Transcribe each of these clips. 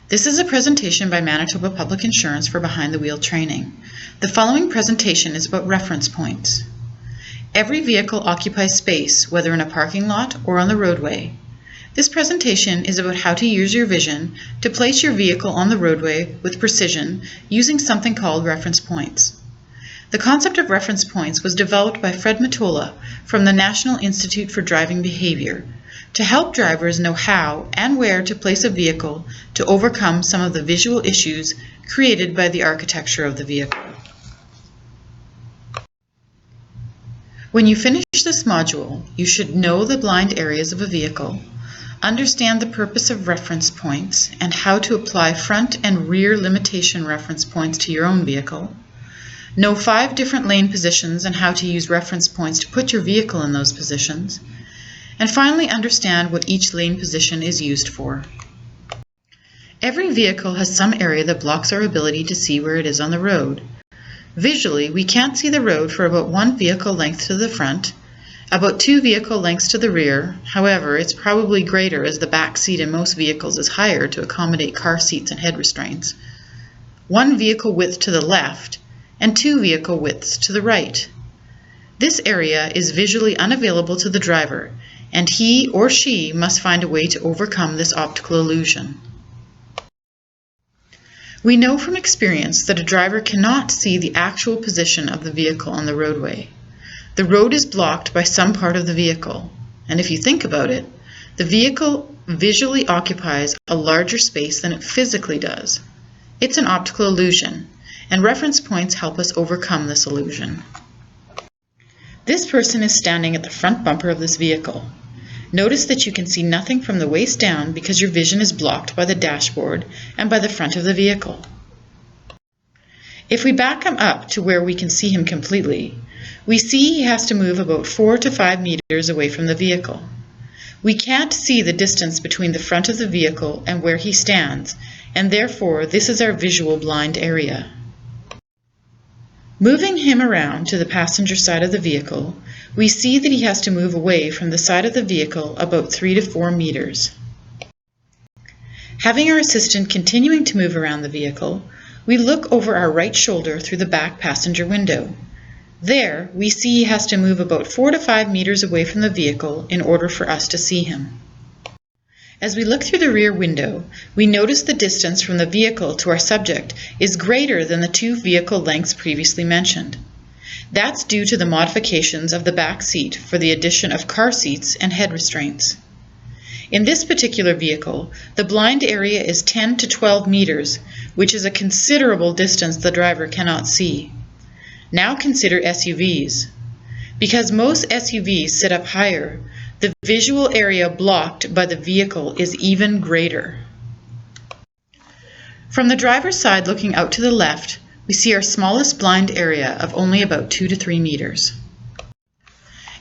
This is a presentation by Manitoba Public Insurance for Behind the Wheel training. The following presentation is about reference points. Every vehicle occupies space, whether in a parking lot or on the roadway. This presentation is about how to use your vision to place your vehicle on the roadway with precision using something called reference points. The concept of reference points was developed by Fred Matola from the National Institute for Driving Behavior to help drivers know how and where to place a vehicle to overcome some of the visual issues created by the architecture of the vehicle. When you finish this module, you should know the blind areas of a vehicle, understand the purpose of reference points and how to apply front and rear limitation reference points to your own vehicle, know 5 different lane positions and how to use reference points to put your vehicle in those positions, and finally understand what each lane position is used for. Every vehicle has some area that blocks our ability to see where it is on the road. Visually, we can't see the road for about 1 vehicle length to the front, about 2 vehicle lengths to the rear. However, it's probably greater as the back seat in most vehicles is higher to accommodate car seats and head restraints, 1 vehicle width to the left, and 2 vehicle widths to the right. This area is visually unavailable to the driver, and he or she must find a way to overcome this optical illusion. We know from experience that a driver cannot see the actual position of the vehicle on the roadway. The road is blocked by some part of the vehicle, and if you think about it, the vehicle visually occupies a larger space than it physically does. It's an optical illusion, and reference points help us overcome this illusion. This person is standing at the front bumper of this vehicle. Notice that you can see nothing from the waist down because your vision is blocked by the dashboard and by the front of the vehicle. If we back him up to where we can see him completely, we see he has to move about 4 to 5 meters away from the vehicle. We can't see the distance between the front of the vehicle and where he stands, and therefore this is our visual blind area. Moving him around to the passenger side of the vehicle, we see that he has to move away from the side of the vehicle about 3 to 4 meters. Having our assistant continuing to move around the vehicle, we look over our right shoulder through the back passenger window. There, we see he has to move about 4 to 5 meters away from the vehicle in order for us to see him. As we look through the rear window, we notice the distance from the vehicle to our subject is greater than the 2 vehicle lengths previously mentioned. That's due to the modifications of the back seat for the addition of car seats and head restraints. In this particular vehicle, the blind area is 10 to 12 meters, which is a considerable distance the driver cannot see. Now consider SUVs. Because most SUVs sit up higher, the visual area blocked by the vehicle is even greater. From the driver's side looking out to the left, we see our smallest blind area of only about 2 to 3 meters.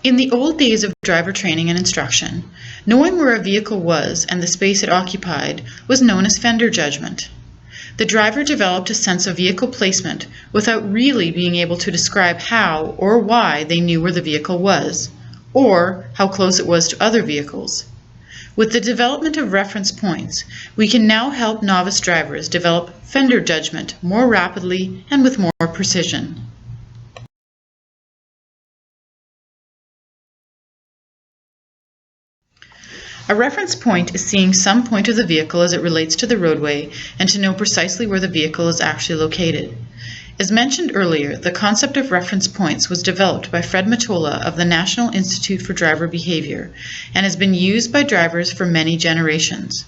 In the old days of driver training and instruction, knowing where a vehicle was and the space it occupied was known as fender judgment. The driver developed a sense of vehicle placement without really being able to describe how or why they knew where the vehicle was, or how close it was to other vehicles. With the development of reference points, we can now help novice drivers develop fender judgment more rapidly and with more precision. A reference point is seeing some point of the vehicle as it relates to the roadway and to know precisely where the vehicle is actually located. As mentioned earlier, the concept of reference points was developed by Fred Matola of the National Institute for Driver Behavior and has been used by drivers for many generations.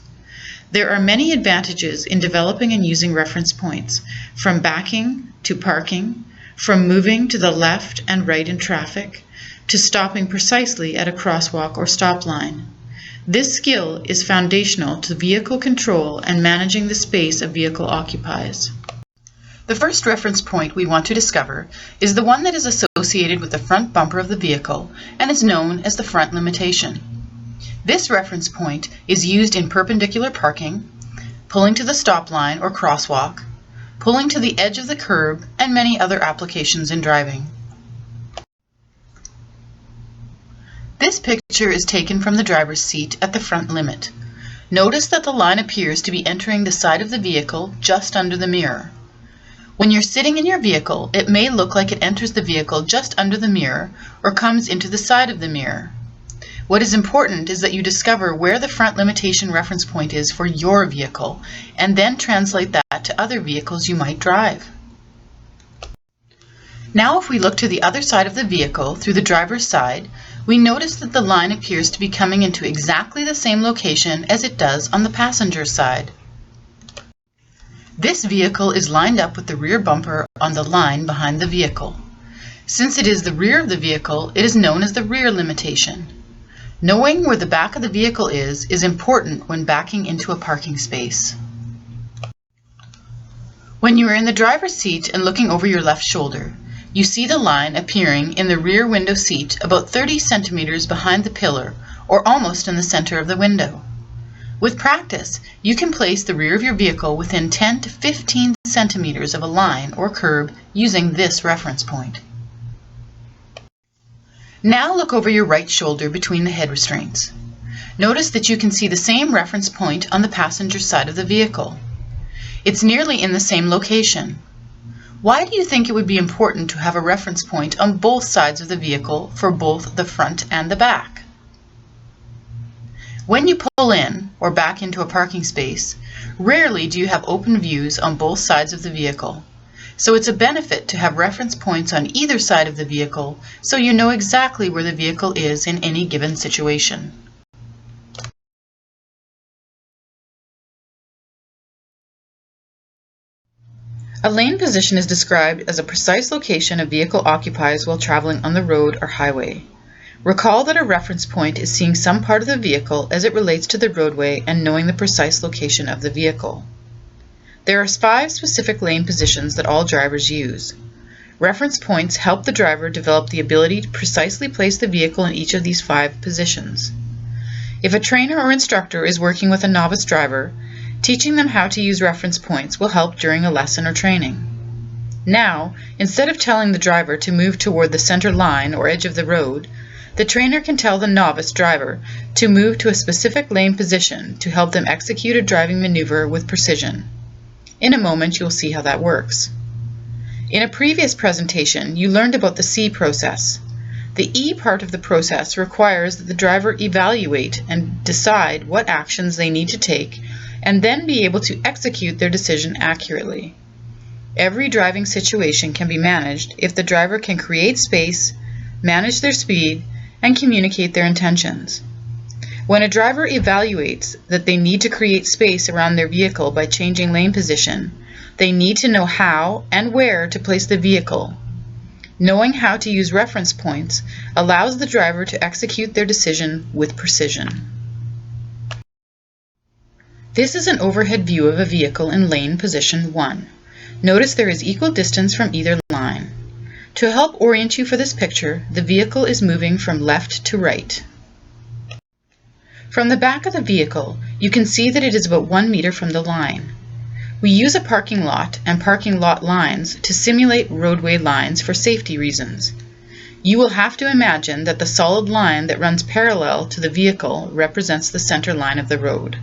There are many advantages in developing and using reference points, from backing to parking, from moving to the left and right in traffic, to stopping precisely at a crosswalk or stop line. This skill is foundational to vehicle control and managing the space a vehicle occupies. The first reference point we want to discover is the one that is associated with the front bumper of the vehicle and is known as the front limitation. This reference point is used in perpendicular parking, pulling to the stop line or crosswalk, pulling to the edge of the curb, and many other applications in driving. This picture is taken from the driver's seat at the front limit. Notice that the line appears to be entering the side of the vehicle just under the mirror. When you're sitting in your vehicle, it may look like it enters the vehicle just under the mirror or comes into the side of the mirror. What is important is that you discover where the front limitation reference point is for your vehicle and then translate that to other vehicles you might drive. Now if we look to the other side of the vehicle through the driver's side, we notice that the line appears to be coming into exactly the same location as it does on the passenger's side. This vehicle is lined up with the rear bumper on the line behind the vehicle. Since it is the rear of the vehicle, it is known as the rear limitation. Knowing where the back of the vehicle is important when backing into a parking space. When you are in the driver's seat and looking over your left shoulder, you see the line appearing in the rear window seat about 30 centimeters behind the pillar or almost in the center of the window. With practice, you can place the rear of your vehicle within 10 to 15 centimeters of a line or curb using this reference point. Now look over your right shoulder between the head restraints. Notice that you can see the same reference point on the passenger side of the vehicle. It's nearly in the same location. Why do you think it would be important to have a reference point on both sides of the vehicle for both the front and the back? When you pull in or back into a parking space, rarely do you have open views on both sides of the vehicle. So it's a benefit to have reference points on either side of the vehicle so you know exactly where the vehicle is in any given situation. A lane position is described as a precise location a vehicle occupies while traveling on the road or highway. Recall that a reference point is seeing some part of the vehicle as it relates to the roadway and knowing the precise location of the vehicle. There are 5 specific lane positions that all drivers use. Reference points help the driver develop the ability to precisely place the vehicle in each of these 5 positions. If a trainer or instructor is working with a novice driver, teaching them how to use reference points will help during a lesson or training. Now, instead of telling the driver to move toward the center line or edge of the road, the trainer can tell the novice driver to move to a specific lane position to help them execute a driving maneuver with precision. In a moment, you'll see how that works. In a previous presentation, you learned about the C process. The E part of the process requires that the driver evaluate and decide what actions they need to take and then be able to execute their decision accurately. Every driving situation can be managed if the driver can create space, manage their speed, and communicate their intentions. When a driver evaluates that they need to create space around their vehicle by changing lane position, they need to know how and where to place the vehicle. Knowing how to use reference points allows the driver to execute their decision with precision. This is an overhead view of a vehicle in lane position 1. Notice there is equal distance from either line. To help orient you for this picture, the vehicle is moving from left to right. From the back of the vehicle, you can see that it is about 1 meter from the line. We use a parking lot and parking lot lines to simulate roadway lines for safety reasons. You will have to imagine that the solid line that runs parallel to the vehicle represents the center line of the road.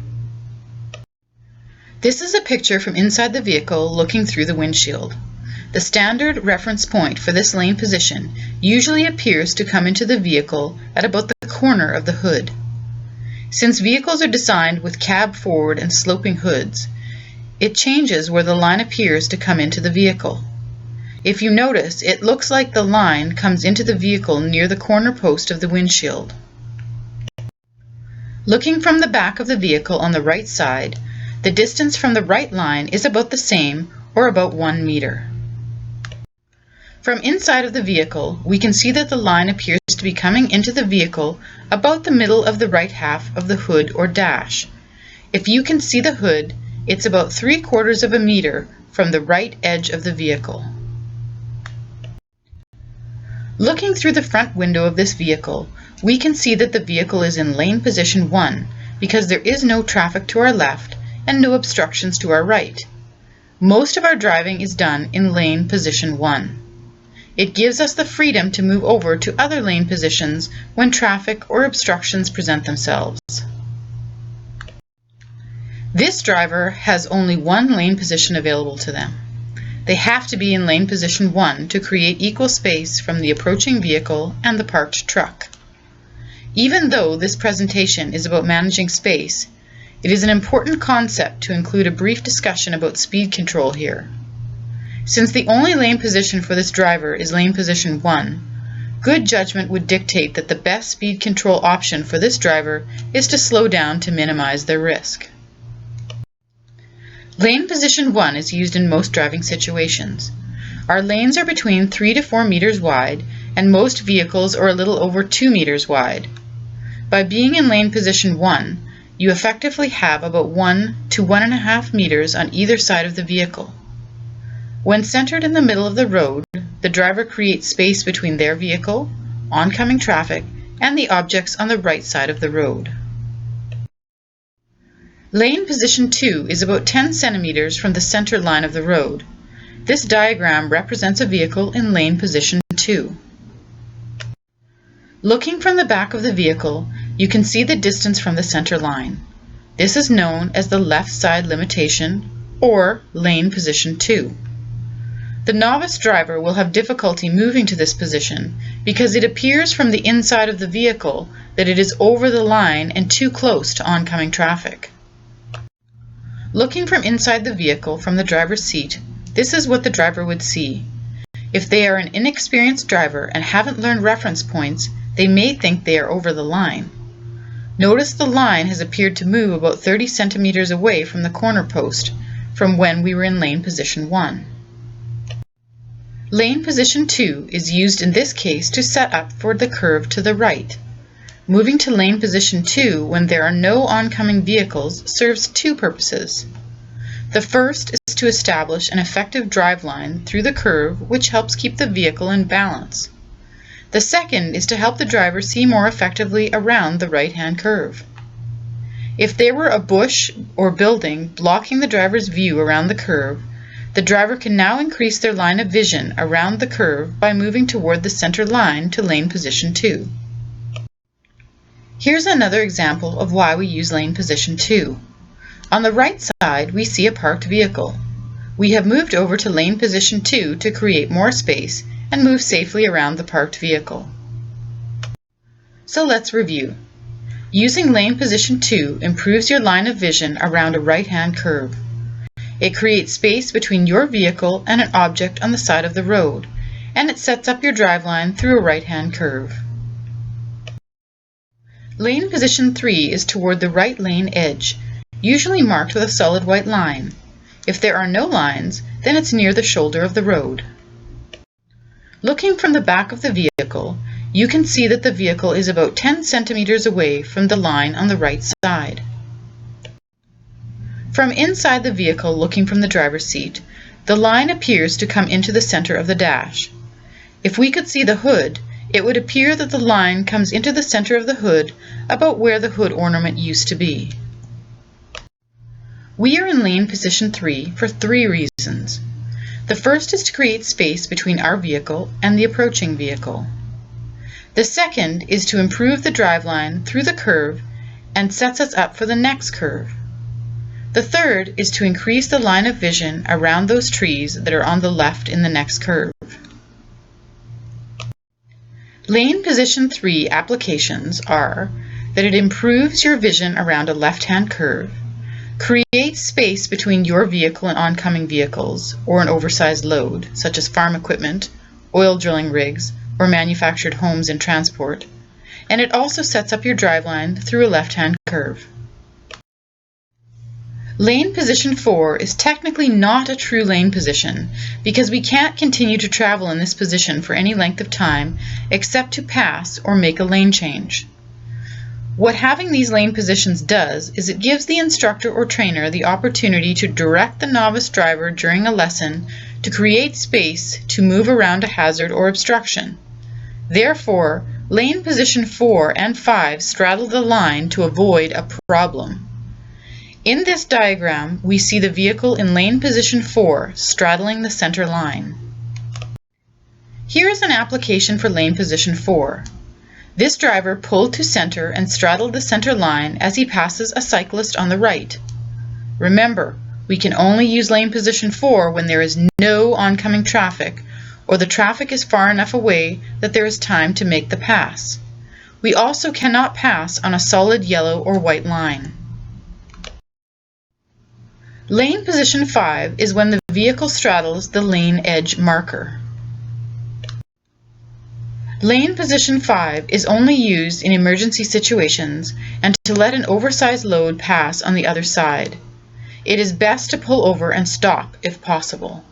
This is a picture from inside the vehicle looking through the windshield. The standard reference point for this lane position usually appears to come into the vehicle at about the corner of the hood. Since vehicles are designed with cab forward and sloping hoods, it changes where the line appears to come into the vehicle. If you notice, it looks like the line comes into the vehicle near the corner post of the windshield. Looking from the back of the vehicle on the right side, the distance from the right line is about the same, or about 1 meter. From inside of the vehicle, we can see that the line appears to be coming into the vehicle about the middle of the right half of the hood or dash. If you can see the hood, it's about 3/4 of a meter from the right edge of the vehicle. Looking through the front window of this vehicle, we can see that the vehicle is in lane position 1 because there is no traffic to our left and no obstructions to our right. Most of our driving is done in lane position 1. It gives us the freedom to move over to other lane positions when traffic or obstructions present themselves. This driver has only one lane position available to them. They have to be in lane position 1 to create equal space from the approaching vehicle and the parked truck. Even though this presentation is about managing space, it is an important concept to include a brief discussion about speed control here. Since the only lane position for this driver is lane position 1, good judgment would dictate that the best speed control option for this driver is to slow down to minimize their risk. Lane position 1 is used in most driving situations. Our lanes are between 3 to 4 meters wide, and most vehicles are a little over 2 meters wide. By being in lane position 1, you effectively have about 1 to 1.5 meters on either side of the vehicle. When centered in the middle of the road, the driver creates space between their vehicle, oncoming traffic, and the objects on the right side of the road. Lane position 2 is about 10 centimeters from the center line of the road. This diagram represents a vehicle in lane position 2. Looking from the back of the vehicle, you can see the distance from the center line. This is known as the left side limitation, or lane position 2. The novice driver will have difficulty moving to this position because it appears from the inside of the vehicle that it is over the line and too close to oncoming traffic. Looking from inside the vehicle from the driver's seat, this is what the driver would see. If they are an inexperienced driver and haven't learned reference points, they may think they are over the line. Notice the line has appeared to move about 30 centimeters away from the corner post from when we were in lane position 1. Lane position 2 is used in this case to set up for the curve to the right. Moving to lane position 2 when there are no oncoming vehicles serves two purposes. The first is to establish an effective drive line through the curve, which helps keep the vehicle in balance. The second is to help the driver see more effectively around the right-hand curve. If there were a bush or building blocking the driver's view around the curve, the driver can now increase their line of vision around the curve by moving toward the center line to lane position 2. Here's another example of why we use lane position 2. On the right side, we see a parked vehicle. We have moved over to lane position 2 to create more space and move safely around the parked vehicle. So let's review. Using lane position 2 improves your line of vision around a right-hand curve. It creates space between your vehicle and an object on the side of the road, and it sets up your drive line through a right-hand curve. Lane position 3 is toward the right lane edge, usually marked with a solid white line. If there are no lines, then it's near the shoulder of the road. Looking from the back of the vehicle, you can see that the vehicle is about 10 centimeters away from the line on the right side. From inside the vehicle, looking from the driver's seat, the line appears to come into the center of the dash. If we could see the hood, it would appear that the line comes into the center of the hood about where the hood ornament used to be. We are in lane position 3 for 3 reasons. The first is to create space between our vehicle and the approaching vehicle. The second is to improve the driveline through the curve and sets us up for the next curve. The third is to increase the line of vision around those trees that are on the left in the next curve. Lane position 3 applications are that it improves your vision around a left-hand curve, creates space between your vehicle and oncoming vehicles or an oversized load, such as farm equipment, oil drilling rigs, or manufactured homes and transport, and it also sets up your driveline through a left-hand curve. Lane position 4 is technically not a true lane position because we can't continue to travel in this position for any length of time except to pass or make a lane change. What having these lane positions does is it gives the instructor or trainer the opportunity to direct the novice driver during a lesson to create space to move around a hazard or obstruction. Therefore, lane position 4 and 5 straddle the line to avoid a problem. In this diagram, we see the vehicle in lane position 4 straddling the center line. Here is an application for lane position 4. This driver pulled to center and straddled the center line as he passes a cyclist on the right. Remember, we can only use lane position 4 when there is no oncoming traffic or the traffic is far enough away that there is time to make the pass. We also cannot pass on a solid yellow or white line. Lane position 5 is when the vehicle straddles the lane edge marker. Lane position 5 is only used in emergency situations and to let an oversized load pass on the other side. It is best to pull over and stop if possible.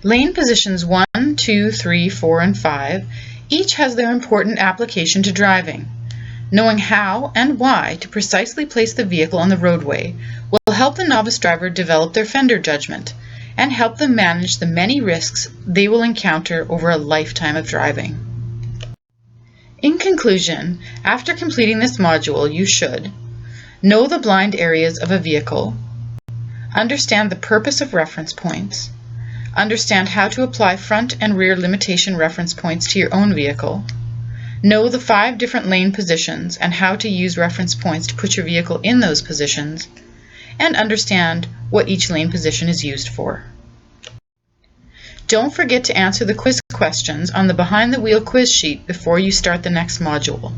Lane positions 1, 2, 3, 4, and 5 each has their important application to driving. Knowing how and why to precisely place the vehicle on the roadway will help the novice driver develop their fender judgment and help them manage the many risks they will encounter over a lifetime of driving. In conclusion, after completing this module, you should know the blind areas of a vehicle, understand the purpose of reference points, understand how to apply front and rear limitation reference points to your own vehicle, know the 5 different lane positions and how to use reference points to put your vehicle in those positions, and understand what each lane position is used for. Don't forget to answer the quiz questions on the Behind the Wheel quiz sheet before you start the next module.